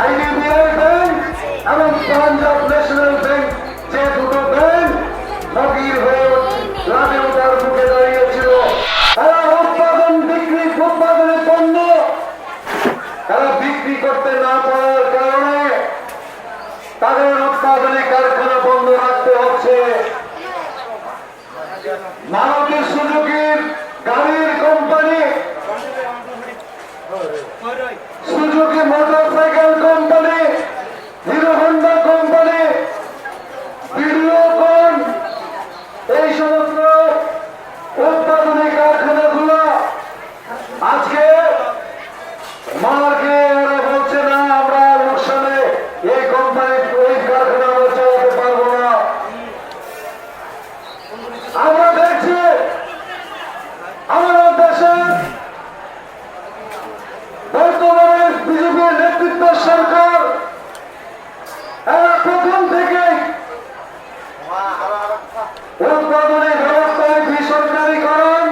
IDBI bank এবং Punjab national bank, যে দুটো ব্যাংক ফকির হয়ে লাভে ওঠার মুখে দাঁড়িয়েছিল। তারা উৎপাদনের পণ্য তারা বিক্রি করতে না পারার কারণে তাদের উৎপাদনী কারখানা বন্ধ রাখতে হচ্ছে। মারুতি সুজুকির গাড়ির company, Suzuki motorcycle company, hero Honda company, Videocon, এই সমস্ত উৎপাদনী কারখানাগুলো আজকে মার্কে এরা বলছে না আমরা লোকসানে এই কোম্পানি এই কারখানা আমরা চালাতে পারবো না। আমরা দেখছি আমাদের দেশে বর্তমানে বিজেপির নেতৃত্ব সরকার এরা প্রথম থেকেই উৎপাদনী ব্যবস্থায় বেসরকারীকরণ,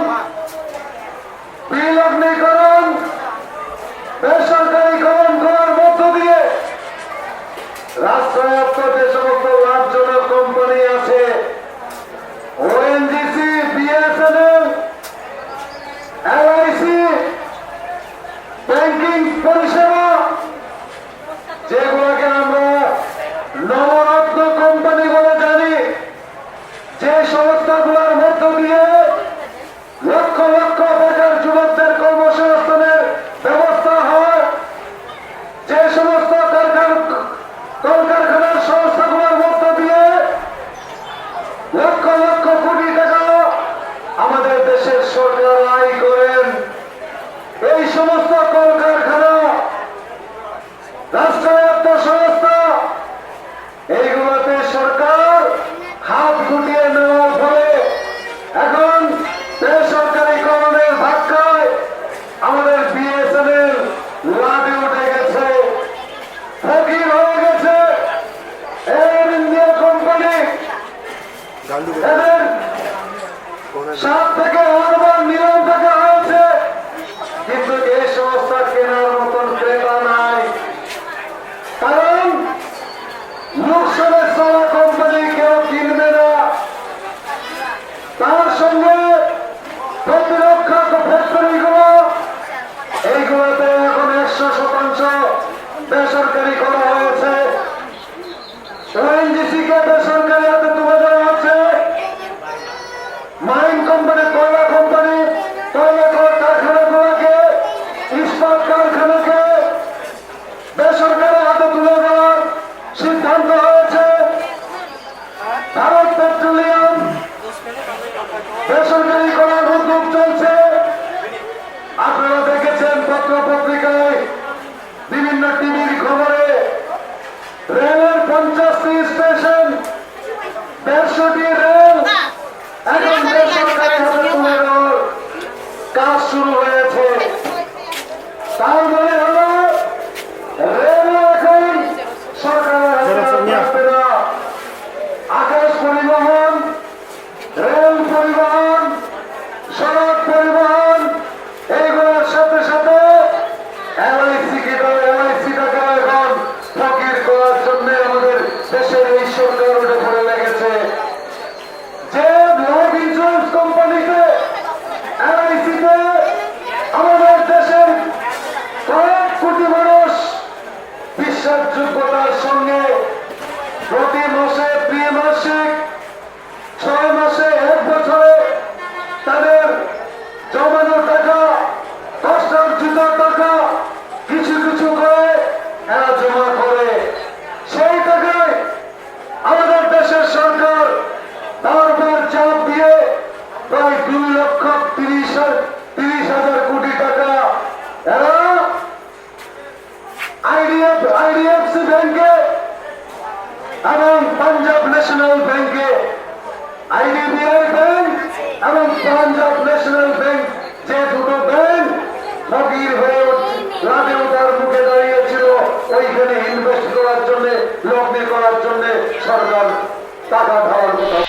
বিলগ্নীকরণ, বেসরকারীকরণ করার মধ্য দিয়ে রাষ্ট্রায়ত্ত যে সমস্ত লাভজনক কোম্পানি আছে, ওএনজিসি, বিএসএনএল, এলআইসি, ব্যাংকিং পরিষেবা, যেগুলোকে আমরা নবরত্ন কোম্পানি বলে জানি, যে সংস্থাগুলোর মধ্য দিয়ে লক্ষ লক্ষ বেকার যুবকদের কর্মসংস্থানের ব্যবস্থা হয়, যে সমস্ত কলকারখানার সংস্থাগুলোর মধ্য দিয়ে লক্ষ লক্ষ কোটি টাকা আমাদের দেশের সরকার আয় করেন, এই সমস্ত কলকারখানা, রাষ্ট্রায়ত্ত সংস্থা, এইগুলোতে সরকার হাত গুটিয়ে নেওয়ার ফলে এখন বেসরকারীকরণের ধাক্কায় আমাদের বিএসএনএল লাভে উঠে গেছে, ফকির হয়ে গেছে। এয়ার ইন্ডিয়া কোম্পানি এদের 7 থেকে 8 বার নিলাম টাকা হয়েছে, কিন্তু এই সংস্থা কেনার মতন ক্রেতা নাই। কারণ লোকসানে চলা কোম্পানি কেউ কিনবে না। তার সঙ্গে প্রতিরক্ষা ফ্যাক্টরিগুলো এইগুলোতে এখন 100% বেসরকারি করা হয়েছে। ওএনজিসি কে বেসরকারি হাতে তুলে দেওয়া হচ্ছে। মাইন কোম্পানি, কয়লা কোম্পানি, কয়লা কারখানাগুলোকে, ইস্পাত কারখানাকে বেসরকারি হাতে তুলে দেওয়ার সিদ্ধান্ত হয়েছে। ভারত পেট্রোলিয়াম বেসরকারি করার উদ্যোগ চলছে। আপনারা দেখেছেন পত্র পত্রিকায়, বিভিন্ন টিভির খবরে, রেলের 50টি স্টেশন, 150টি রেল এখন বেসরকারি হাতে তুলে দেওয়ার কাজ শুরু হয়েছে। তার মানে হলো রেল এখন সরকারের হাতে থাকবে না। আকাশ পরিবহন, রেল পরিবহন, সড়ক পরিবহন, এইগুলোর সাথে সাথে এলআইসিটাকে এখন ফকির করার জন্য আমাদের দেশের এই সরকার উঠে পড়ে লেগেছে। যে লাইফ ইন্স্যুরেন্স কোম্পানিতে, এলআইসিতে আমাদের দেশের কয়েক কোটি মানুষ বিশ্বাসযোগ্যতার সঙ্গে প্রতি মাসে, ত্রিমাসিক, 6 মাসে, 1 বছরে তাদের জমানো টাকা, কষ্টার্জিত টাকা কিছু কিছু করে এরা জমা করে। সেই টাকায় আমাদের দেশের সরকার বারবার চাপ দিয়ে প্রায় 2,30,000 কোটি টাকা এরা আইডিএফসি ব্যাংকে এবং পাঞ্জাব ন্যাশনাল ব্যাংকে, আইডিবিআই ব্যাংক এবং পাঞ্জাব ন্যাশনাল ব্যাংক, যে দুটো ব্যাংক ফকির হয়ে লাভে ওঠার মুখে দাঁড়িয়েছিল, ওইখানে ইনভেস্ট করার জন্য, লগ্নি করার জন্য সরকার টাকা ধার কথা